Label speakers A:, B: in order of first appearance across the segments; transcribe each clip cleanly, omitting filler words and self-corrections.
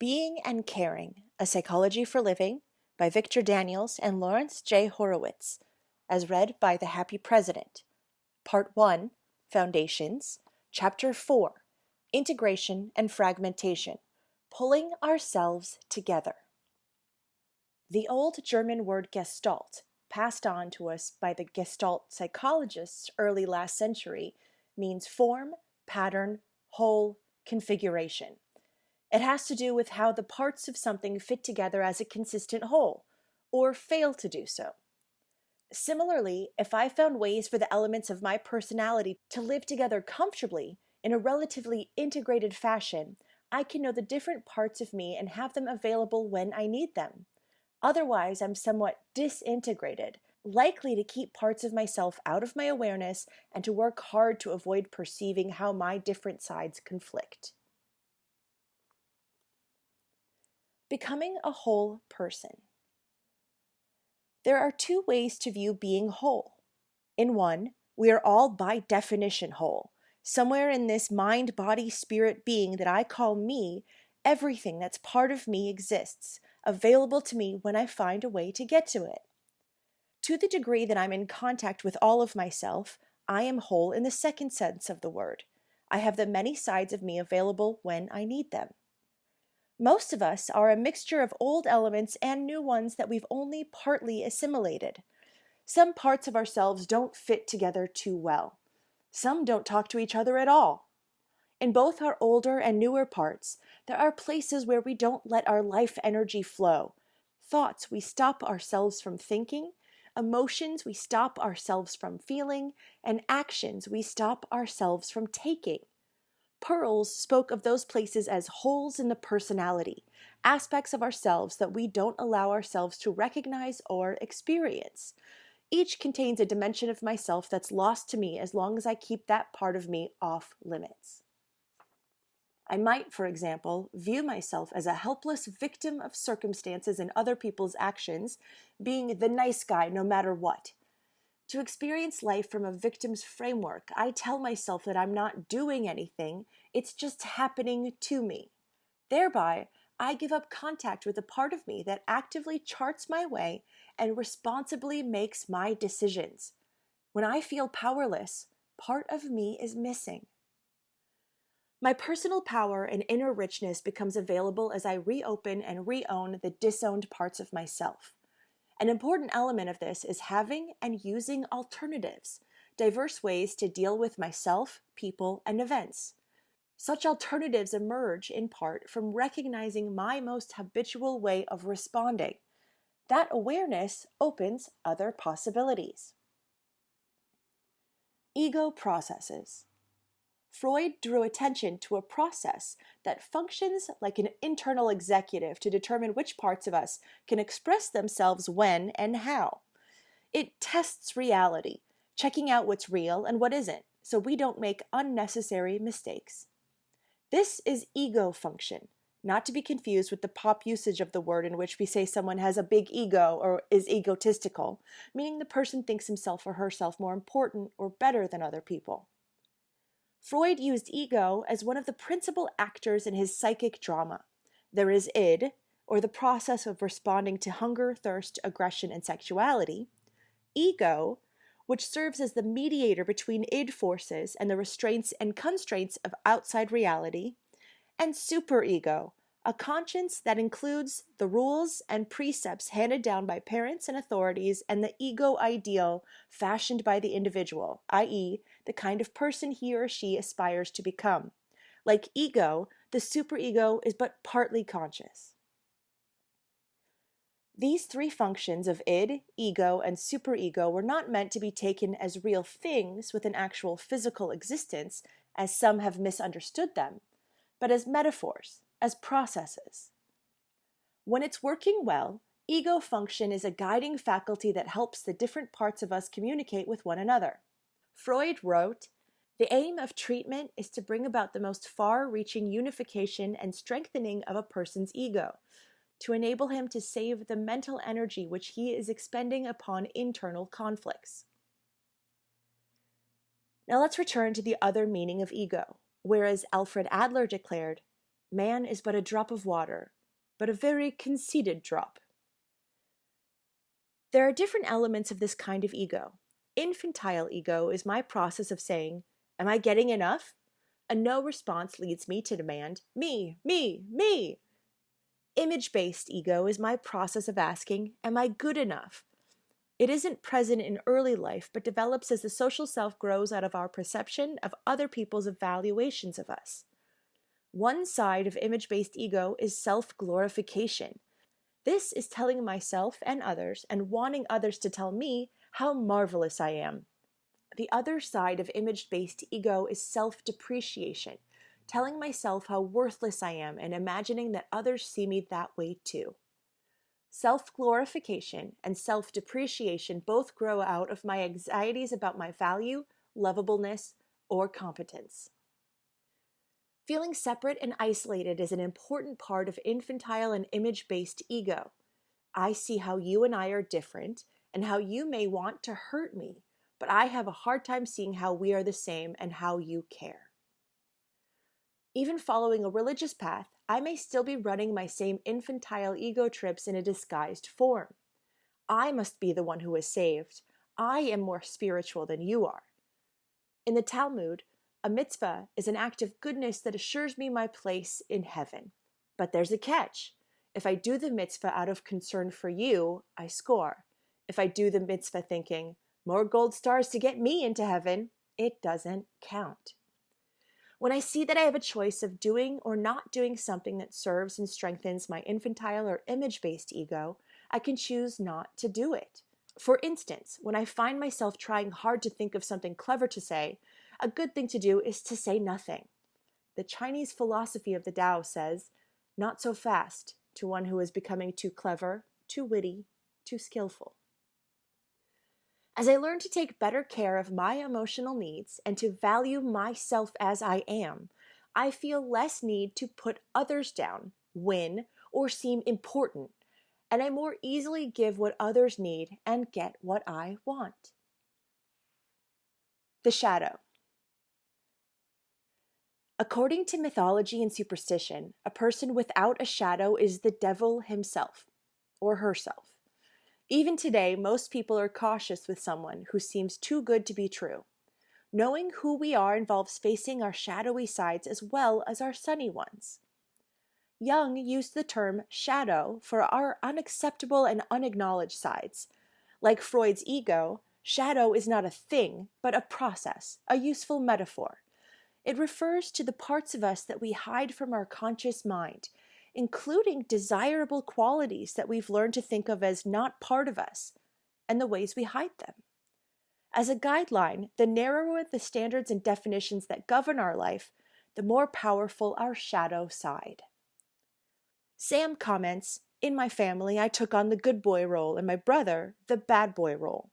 A: Being and Caring, A Psychology for Living by Victor Daniels and Laurence J. Horowitz, as read by The Happy President. Part 1, Foundations, Chapter 4, Integration and Fragmentation, Pulling Ourselves Together. The old German word Gestalt, passed on to us by the Gestalt psychologists early last century, means form, pattern, whole, configuration. It has to do with how the parts of something fit together as a consistent whole, or fail to do so. Similarly, if I found ways for the elements of my personality to live together comfortably in a relatively integrated fashion, I can know the different parts of me and have them available when I need them. Otherwise, I'm somewhat disintegrated, likely to keep parts of myself out of my awareness and to work hard to avoid perceiving how my different sides conflict. Becoming a whole person. There are two ways to view being whole. In one, we are all by definition whole. Somewhere in this mind, body, spirit being that I call me, everything that's part of me exists, available to me when I find a way to get to it. To the degree that I'm in contact with all of myself, I am whole in the second sense of the word. I have the many sides of me available when I need them. Most of us are a mixture of old elements and new ones that we've only partly assimilated. Some parts of ourselves don't fit together too well. Some don't talk to each other at all. In both our older and newer parts, there are places where we don't let our life energy flow. Thoughts we stop ourselves from thinking, emotions we stop ourselves from feeling, and actions we stop ourselves from taking. Pearls spoke of those places as holes in the personality, aspects of ourselves that we don't allow ourselves to recognize or experience. Each contains a dimension of myself that's lost to me as long as I keep that part of me off limits. I might, for example, view myself as a helpless victim of circumstances and other people's actions, being the nice guy no matter what. To experience life from a victim's framework, I tell myself that I'm not doing anything, it's just happening to me. Thereby, I give up contact with the part of me that actively charts my way and responsibly makes my decisions. When I feel powerless, part of me is missing. My personal power and inner richness becomes available as I reopen and re-own the disowned parts of myself. An important element of this is having and using alternatives, diverse ways to deal with myself, people, and events. Such alternatives emerge in part from recognizing my most habitual way of responding. That awareness opens other possibilities. Ego processes. Freud drew attention to a process that functions like an internal executive to determine which parts of us can express themselves when and how. It tests reality, checking out what's real and what isn't, so we don't make unnecessary mistakes. This is ego function, not to be confused with the pop usage of the word in which we say someone has a big ego or is egotistical, meaning the person thinks himself or herself more important or better than other people. Freud used ego as one of the principal actors in his psychic drama. There is id, or the process of responding to hunger, thirst, aggression, and sexuality. Ego, which serves as the mediator between id forces and the restraints and constraints of outside reality. And superego, a conscience that includes the rules and precepts handed down by parents and authorities and the ego ideal fashioned by the individual, i.e., the kind of person he or she aspires to become. Like ego, the superego is but partly conscious. These three functions of id, ego, and superego were not meant to be taken as real things with an actual physical existence, as some have misunderstood them, but as metaphors, as processes. When it's working well, ego function is a guiding faculty that helps the different parts of us communicate with one another. Freud wrote, "The aim of treatment is to bring about the most far-reaching unification and strengthening of a person's ego, to enable him to save the mental energy which he is expending upon internal conflicts." Now let's return to the other meaning of ego. Whereas Alfred Adler declared, Man is but a drop of water, but a very conceited drop. There are different elements of this kind of ego. Infantile ego is my process of saying, am I getting enough? A no response leads me to demand, me, me, me. Image-based ego is my process of asking, am I good enough? It isn't present in early life, but develops as the social self grows out of our perception of other people's evaluations of us. One side of image-based ego is self-glorification. This is telling myself and others, and wanting others to tell me how marvelous I am. The other side of image-based ego is self-depreciation, telling myself how worthless I am and imagining that others see me that way too. Self-glorification and self-depreciation both grow out of my anxieties about my value, lovableness, or competence. Feeling separate and isolated is an important part of infantile and image-based ego. I see how you and I are different and how you may want to hurt me, but I have a hard time seeing how we are the same and how you care. Even following a religious path, I may still be running my same infantile ego trips in a disguised form. I must be the one who is saved. I am more spiritual than you are. In the Talmud, a mitzvah is an act of goodness that assures me my place in heaven. But there's a catch. If I do the mitzvah out of concern for you, I score. If I do the mitzvah thinking, more gold stars to get me into heaven, it doesn't count. When I see that I have a choice of doing or not doing something that serves and strengthens my infantile or image-based ego, I can choose not to do it. For instance, when I find myself trying hard to think of something clever to say, a good thing to do is to say nothing. The Chinese philosophy of the Tao says, not so fast, to one who is becoming too clever, too witty, too skillful. As I learn to take better care of my emotional needs and to value myself as I am, I feel less need to put others down, win, or seem important, and I more easily give what others need and get what I want. The shadow. According to mythology and superstition, a person without a shadow is the devil himself, or herself. Even today, most people are cautious with someone who seems too good to be true. Knowing who we are involves facing our shadowy sides as well as our sunny ones. Jung used the term shadow for our unacceptable and unacknowledged sides. Like Freud's ego, shadow is not a thing, but a process, a useful metaphor. It refers to the parts of us that we hide from our conscious mind, including desirable qualities that we've learned to think of as not part of us, and the ways we hide them. As a guideline, the narrower the standards and definitions that govern our life, the more powerful our shadow side. Sam comments, in my family, I took on the good boy role and my brother, the bad boy role.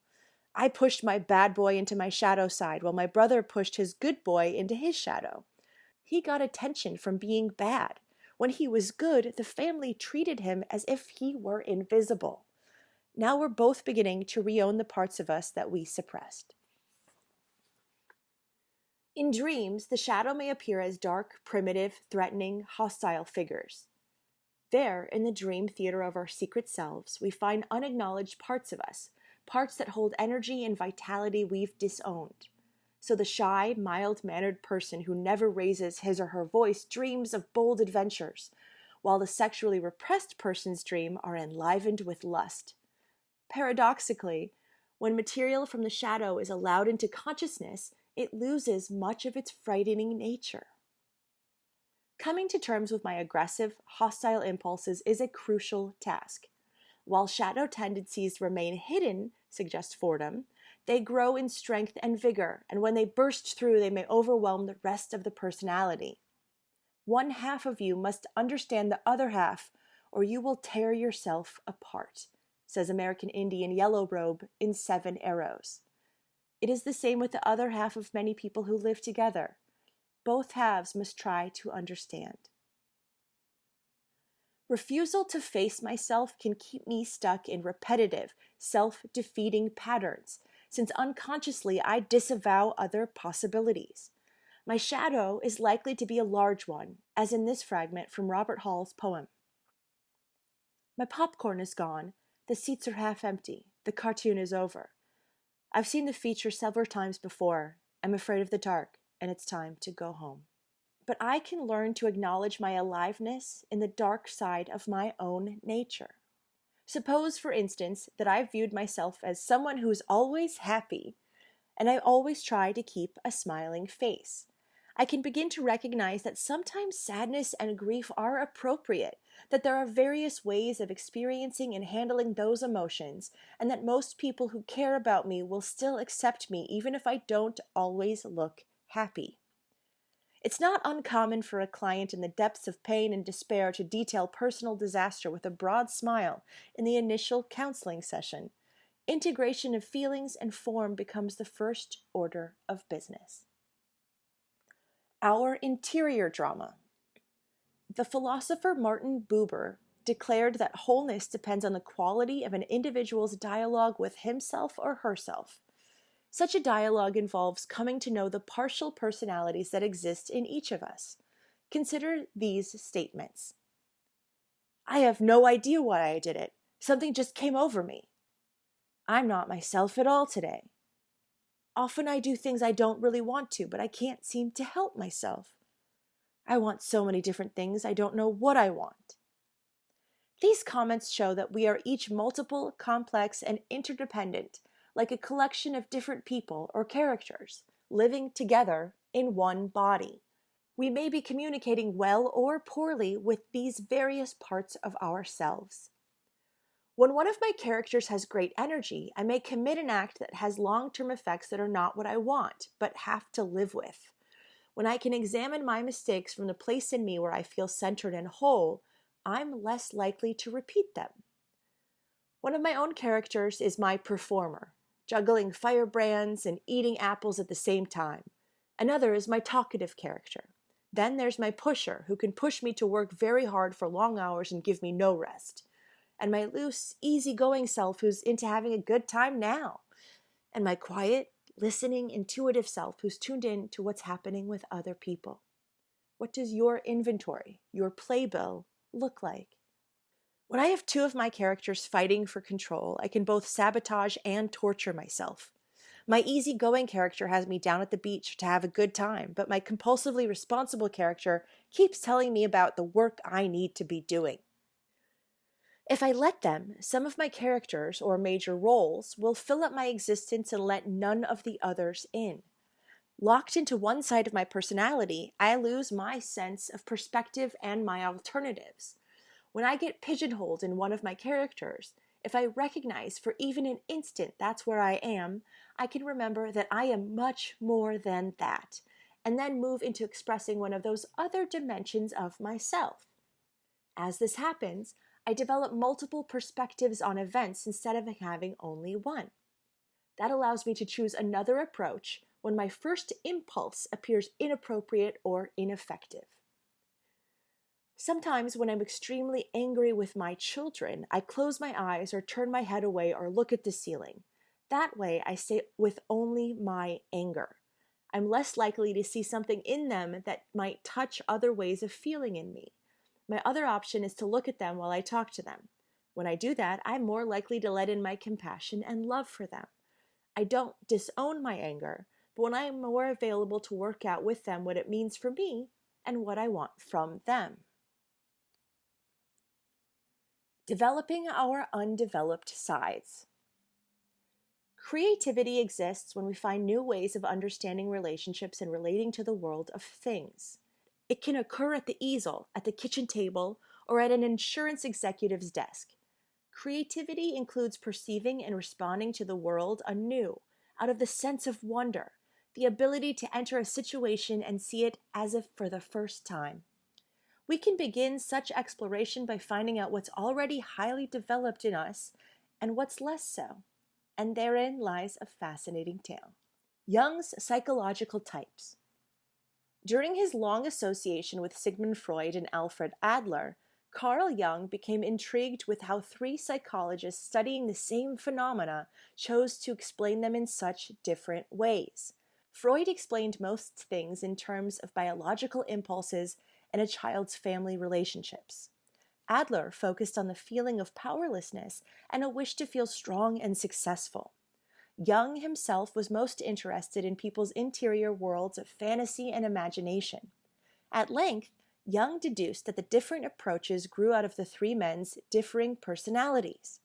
A: I pushed my bad boy into my shadow side while my brother pushed his good boy into his shadow. He got attention from being bad. When he was good, the family treated him as if he were invisible. Now we're both beginning to re-own the parts of us that we suppressed. In dreams, the shadow may appear as dark, primitive, threatening, hostile figures. There, in the dream theater of our secret selves, we find unacknowledged parts of us, parts that hold energy and vitality we've disowned. So the shy, mild-mannered person who never raises his or her voice dreams of bold adventures, while the sexually repressed person's dreams are enlivened with lust. Paradoxically, when material from the shadow is allowed into consciousness, it loses much of its frightening nature. Coming to terms with my aggressive, hostile impulses is a crucial task. While shadow tendencies remain hidden, suggest Fordham, they grow in strength and vigor, and when they burst through, they may overwhelm the rest of the personality. One half of you must understand the other half, or you will tear yourself apart, says American Indian Yellow Robe in 7 Arrows. It is the same with the other half of many people who live together. Both halves must try to understand. Refusal to face myself can keep me stuck in repetitive, self-defeating patterns, since unconsciously I disavow other possibilities. My shadow is likely to be a large one, as in this fragment from Robert Hall's poem. My popcorn is gone, the seats are half empty, the cartoon is over. I've seen the feature several times before, I'm afraid of the dark, and it's time to go home. But I can learn to acknowledge my aliveness in the dark side of my own nature. Suppose, for instance, that I viewed myself as someone who is always happy, and I always try to keep a smiling face. I can begin to recognize that sometimes sadness and grief are appropriate, that there are various ways of experiencing and handling those emotions, and that most people who care about me will still accept me even if I don't always look happy. It's not uncommon for a client in the depths of pain and despair to detail personal disaster with a broad smile in the initial counseling session. Integration of feelings and form becomes the first order of business. Our interior drama. The philosopher Martin Buber declared that wholeness depends on the quality of an individual's dialogue with himself or herself. Such a dialogue involves coming to know the partial personalities that exist in each of us. Consider these statements. I have no idea why I did it. Something just came over me. I'm not myself at all today. Often I do things I don't really want to, but I can't seem to help myself. I want so many different things, I don't know what I want. These comments show that we are each multiple, complex, and interdependent, like a collection of different people or characters, living together in one body. We may be communicating well or poorly with these various parts of ourselves. When one of my characters has great energy, I may commit an act that has long-term effects that are not what I want, but have to live with. When I can examine my mistakes from the place in me where I feel centered and whole, I'm less likely to repeat them. One of my own characters is my performer, juggling firebrands and eating apples at the same time. Another is my talkative character. Then there's my pusher, who can push me to work very hard for long hours and give me no rest. And my loose, easygoing self who's into having a good time now. And my quiet, listening, intuitive self who's tuned in to what's happening with other people. What does your inventory, your playbill, look like? When I have two of my characters fighting for control, I can both sabotage and torture myself. My easygoing character has me down at the beach to have a good time, but my compulsively responsible character keeps telling me about the work I need to be doing. If I let them, some of my characters or major roles will fill up my existence and let none of the others in. Locked into one side of my personality, I lose my sense of perspective and my alternatives. When I get pigeonholed in one of my characters, if I recognize for even an instant that's where I am, I can remember that I am much more than that, and then move into expressing one of those other dimensions of myself. As this happens, I develop multiple perspectives on events instead of having only one. That allows me to choose another approach when my first impulse appears inappropriate or ineffective. Sometimes when I'm extremely angry with my children, I close my eyes or turn my head away or look at the ceiling. That way I stay with only my anger. I'm less likely to see something in them that might touch other ways of feeling in me. My other option is to look at them while I talk to them. When I do that, I'm more likely to let in my compassion and love for them. I don't disown my anger, but when I'm more available to work out with them what it means for me and what I want from them. Developing our undeveloped sides. Creativity exists when we find new ways of understanding relationships and relating to the world of things. It can occur at the easel, at the kitchen table, or at an insurance executive's desk. Creativity includes perceiving and responding to the world anew, out of the sense of wonder, the ability to enter a situation and see it as if for the first time. We can begin such exploration by finding out what's already highly developed in us and what's less so. And therein lies a fascinating tale. Jung's psychological types. During his long association with Sigmund Freud and Alfred Adler, Carl Jung became intrigued with how three psychologists studying the same phenomena chose to explain them in such different ways. Freud explained most things in terms of biological impulses and a child's family relationships. Adler focused on the feeling of powerlessness and a wish to feel strong and successful. Jung himself was most interested in people's interior worlds of fantasy and imagination. At length, Jung deduced that the different approaches grew out of the three men's differing personalities.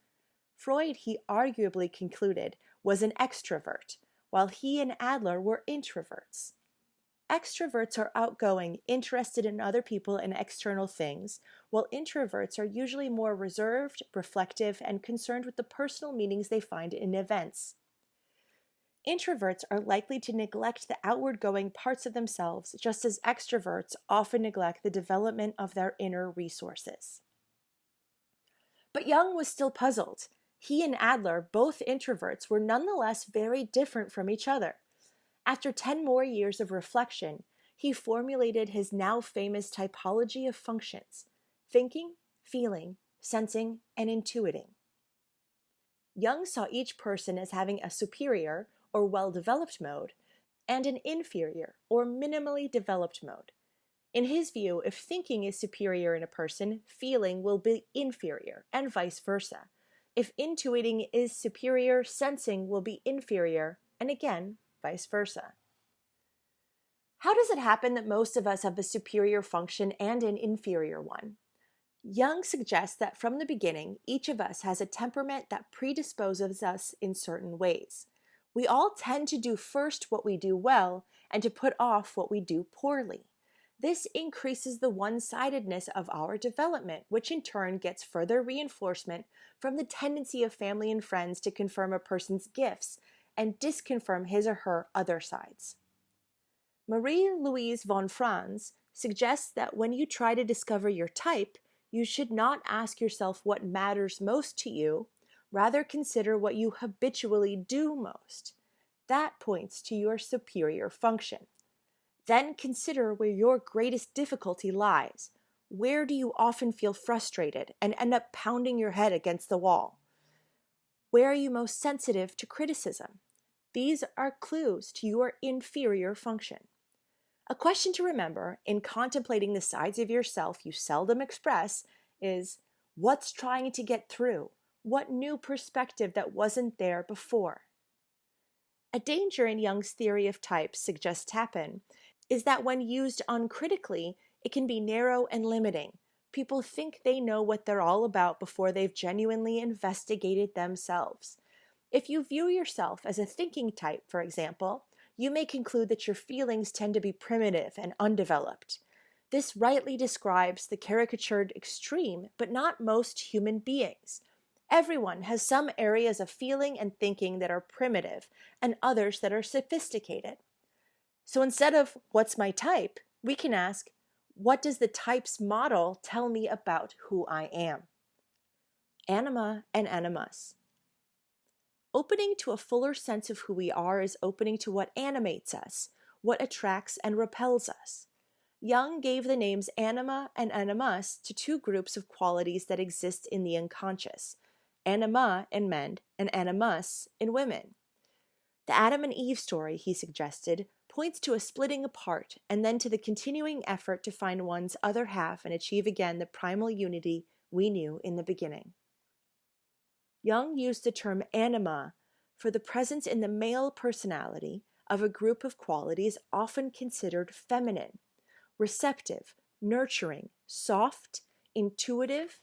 A: Freud, he arguably concluded, was an extrovert, while he and Adler were introverts. Extroverts are outgoing, interested in other people and external things, while introverts are usually more reserved, reflective, and concerned with the personal meanings they find in events. Introverts are likely to neglect the outward-going parts of themselves, just as extroverts often neglect the development of their inner resources. But Jung was still puzzled. He and Adler, both introverts, were nonetheless very different from each other. After 10 more years of reflection, he formulated his now famous typology of functions: thinking, feeling, sensing, and intuiting. Jung saw each person as having a superior, or well-developed mode, and an inferior, or minimally developed mode. In his view, if thinking is superior in a person, feeling will be inferior, and vice versa. If intuiting is superior, sensing will be inferior, and again, vice versa. How does it happen that most of us have a superior function and an inferior one? Jung suggests that from the beginning, each of us has a temperament that predisposes us in certain ways. We all tend to do first what we do well and to put off what we do poorly. This increases the one-sidedness of our development, which in turn gets further reinforcement from the tendency of family and friends to confirm a person's gifts and disconfirm his or her other sides. Marie-Louise von Franz suggests that when you try to discover your type, you should not ask yourself what matters most to you, rather consider what you habitually do most. That points to your superior function. Then consider where your greatest difficulty lies. Where do you often feel frustrated and end up pounding your head against the wall? Where are you most sensitive to criticism? These are clues to your inferior function. A question to remember in contemplating the sides of yourself you seldom express is, what's trying to get through? What new perspective that wasn't there before? A danger in Jung's theory of types, suggests Tappan, is that when used uncritically, it can be narrow and limiting. People think they know what they're all about before they've genuinely investigated themselves. If you view yourself as a thinking type, for example, you may conclude that your feelings tend to be primitive and undeveloped. This rightly describes the caricatured extreme, but not most human beings. Everyone has some areas of feeling and thinking that are primitive and others that are sophisticated. So instead of, what's my type, we can ask, what does the type's model tell me about who I am? Anima and animus. Opening to a fuller sense of who we are is opening to what animates us, what attracts and repels us. Jung gave the names anima and animus to two groups of qualities that exist in the unconscious: anima in men and animus in women. The Adam and Eve story, he suggested, points to a splitting apart and then to the continuing effort to find one's other half and achieve again the primal unity we knew in the beginning. Jung used the term anima for the presence in the male personality of a group of qualities often considered feminine: receptive, nurturing, soft, intuitive,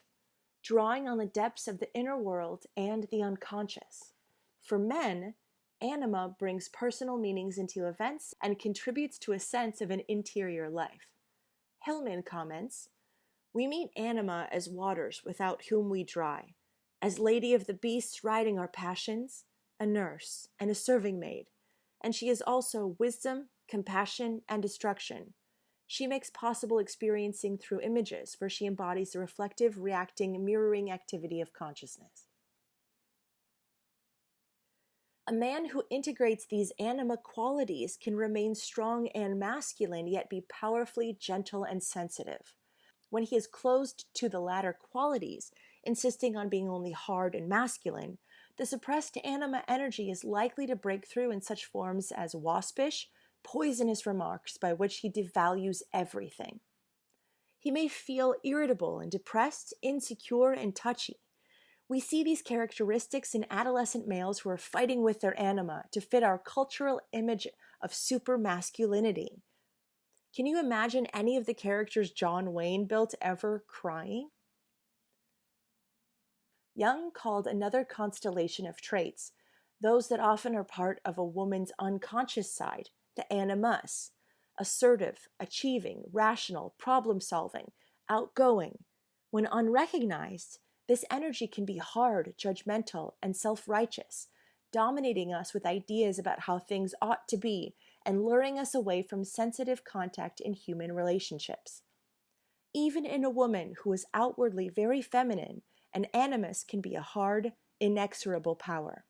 A: drawing on the depths of the inner world and the unconscious. For men, anima brings personal meanings into events and contributes to a sense of an interior life. Hillman comments, "We meet anima as waters without whom we dry, as lady of the beasts riding our passions, a nurse and a serving maid, and she is also wisdom, compassion, and destruction. She makes possible experiencing through images, for she embodies the reflective, reacting, mirroring activity of consciousness." A man who integrates these anima qualities can remain strong and masculine, yet be powerfully gentle and sensitive. When he is closed to the latter qualities, insisting on being only hard and masculine, the suppressed anima energy is likely to break through in such forms as waspish, poisonous remarks by which he devalues everything. He may feel irritable and depressed, insecure and touchy. We see these characteristics in adolescent males who are fighting with their anima to fit our cultural image of super masculinity. Can you imagine any of the characters John Wayne built ever crying? Jung called another constellation of traits, those that often are part of a woman's unconscious side, the animus, assertive, achieving, rational, problem-solving, outgoing. When unrecognized, this energy can be hard, judgmental, and self-righteous, dominating us with ideas about how things ought to be and luring us away from sensitive contact in human relationships. Even in a woman who is outwardly very feminine, an animus can be a hard, inexorable power.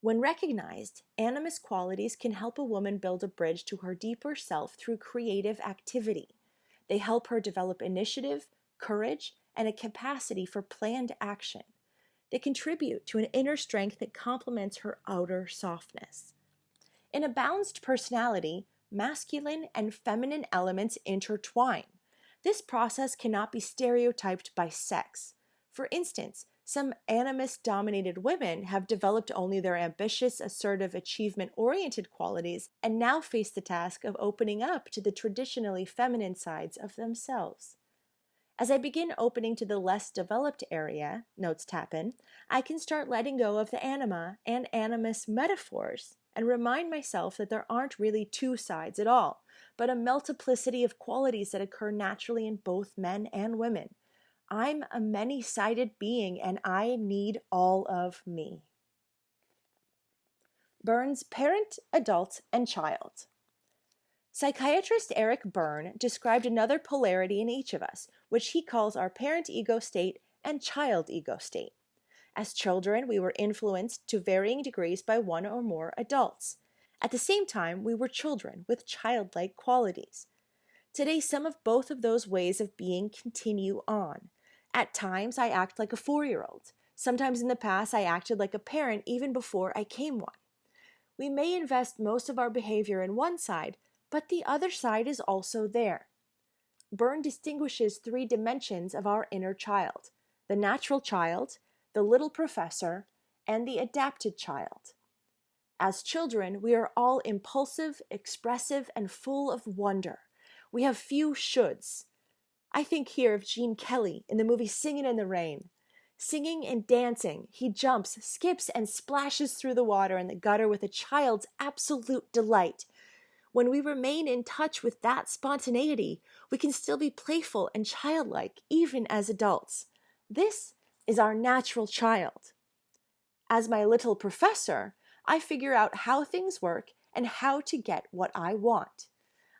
A: When recognized, animus qualities can help a woman build a bridge to her deeper self through creative activity. They help her develop initiative, courage, and a capacity for planned action. They contribute to an inner strength that complements her outer softness. In a balanced personality, masculine and feminine elements intertwine. This process cannot be stereotyped by sex. For instance, some animus-dominated women have developed only their ambitious, assertive, achievement-oriented qualities and now face the task of opening up to the traditionally feminine sides of themselves. As I begin opening to the less developed area, notes Tappan, I can start letting go of the anima and animus metaphors and remind myself that there aren't really two sides at all, but a multiplicity of qualities that occur naturally in both men and women. I'm a many-sided being and I need all of me. Byrne's Parent, Adult, and Child. Psychiatrist Eric Byrne described another polarity in each of us, which he calls our parent ego state and child ego state. As children, we were influenced to varying degrees by one or more adults. At the same time, we were children with childlike qualities. Today, some of both of those ways of being continue on. At times, I act like a 4-year-old. Sometimes in the past, I acted like a parent even before I came one. We may invest most of our behavior in one side, but the other side is also there. Byrne distinguishes 3 dimensions of our inner child: the natural child, the little professor, and the adapted child. As children, we are all impulsive, expressive, and full of wonder. We have few shoulds. I think here of Gene Kelly in the movie Singin' in the Rain. Singing and dancing, he jumps, skips, and splashes through the water in the gutter with a child's absolute delight. When we remain in touch with that spontaneity, we can still be playful and childlike, even as adults. This is our natural child. As my little professor, I figure out how things work and how to get what I want.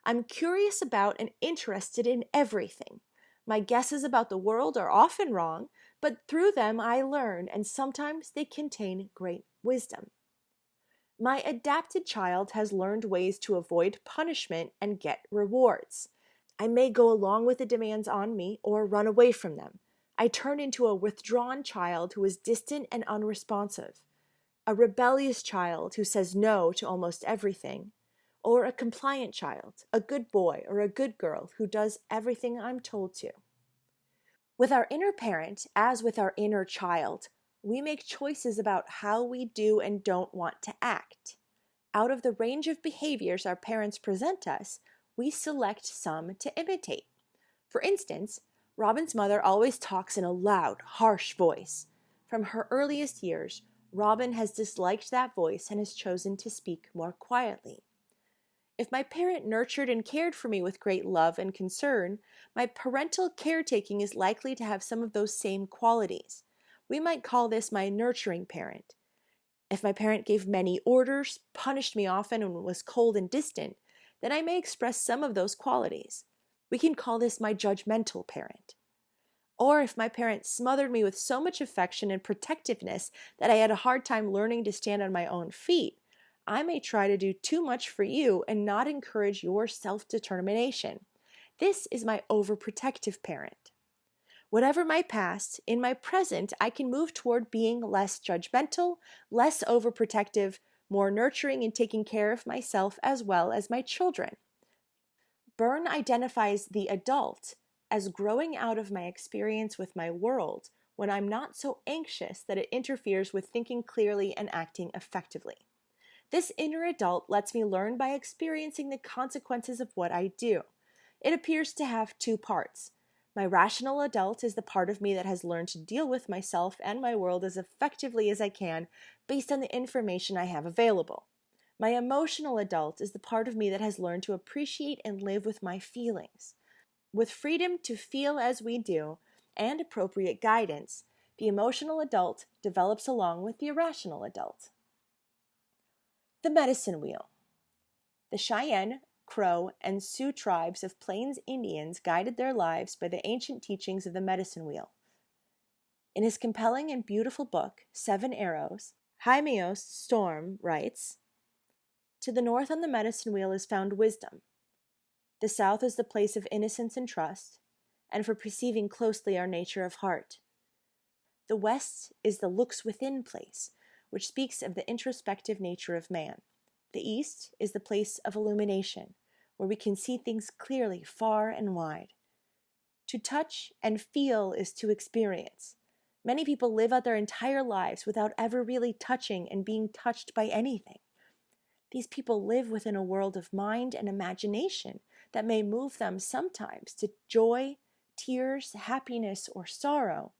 A: I'm curious about and interested in everything. My guesses about the world are often wrong, but through them I learn, and sometimes they contain great wisdom. My adapted child has learned ways to avoid punishment and get rewards. I may go along with the demands on me or run away from them. I turn into a withdrawn child who is distant and unresponsive, a rebellious child who says no to almost everything, or a compliant child, a good boy or a good girl who does everything I'm told to. With our inner parent, as with our inner child, we make choices about how we do and don't want to act. Out of the range of behaviors our parents present us, we select some to imitate. For instance, Robin's mother always talks in a loud, harsh voice. From her earliest years, Robin has disliked that voice and has chosen to speak more quietly. If my parent nurtured and cared for me with great love and concern, my parental caretaking is likely to have some of those same qualities. We might call this my nurturing parent. If my parent gave many orders, punished me often, and was cold and distant, then I may express some of those qualities. We can call this my judgmental parent. Or if my parent smothered me with so much affection and protectiveness that I had a hard time learning to stand on my own feet, I may try to do too much for you and not encourage your self-determination. This is my overprotective parent. Whatever my past, in my present, I can move toward being less judgmental, less overprotective, more nurturing in taking care of myself as well as my children. Byrne identifies the adult as growing out of my experience with my world when I'm not so anxious that it interferes with thinking clearly and acting effectively. This inner adult lets me learn by experiencing the consequences of what I do. It appears to have two parts. My rational adult is the part of me that has learned to deal with myself and my world as effectively as I can based on the information I have available. My emotional adult is the part of me that has learned to appreciate and live with my feelings. With freedom to feel as we do and appropriate guidance, the emotional adult develops along with the irrational adult. The medicine wheel. The Cheyenne, Crow, and Sioux tribes of Plains Indians guided their lives by the ancient teachings of the medicine wheel. In his compelling and beautiful book, 7 Arrows, Jaime Storm writes, "To the north on the medicine wheel is found wisdom. The south is the place of innocence and trust, and for perceiving closely our nature of heart. The west is the looks within place, which speaks of the introspective nature of man. The east is the place of illumination, where we can see things clearly far and wide. To touch and feel is to experience. Many people live out their entire lives without ever really touching and being touched by anything. These people live within a world of mind and imagination that may move them sometimes to joy, tears, happiness, or sorrow,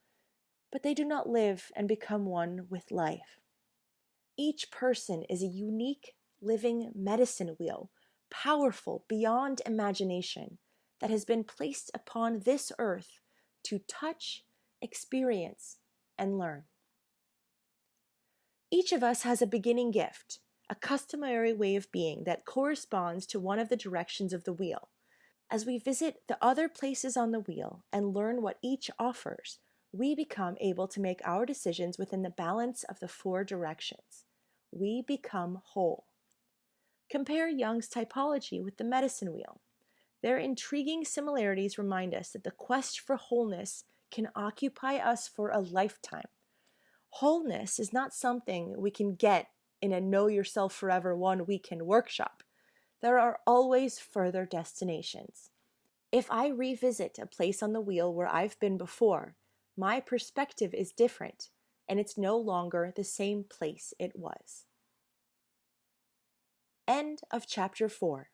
A: but they do not live and become one with life. Each person is a unique, living medicine wheel, powerful beyond imagination, that has been placed upon this earth to touch, experience, and learn. Each of us has a beginning gift, a customary way of being that corresponds to one of the directions of the wheel. As we visit the other places on the wheel and learn what each offers, we become able to make our decisions within the balance of the 4 directions. We become whole. Compare Jung's typology with the medicine wheel. Their intriguing similarities remind us that the quest for wholeness can occupy us for a lifetime. Wholeness is not something we can get in a Know Yourself Forever 1 weekend workshop. There are always further destinations. If I revisit a place on the wheel where I've been before, my perspective is different, and it's no longer the same place it was. End of chapter 4.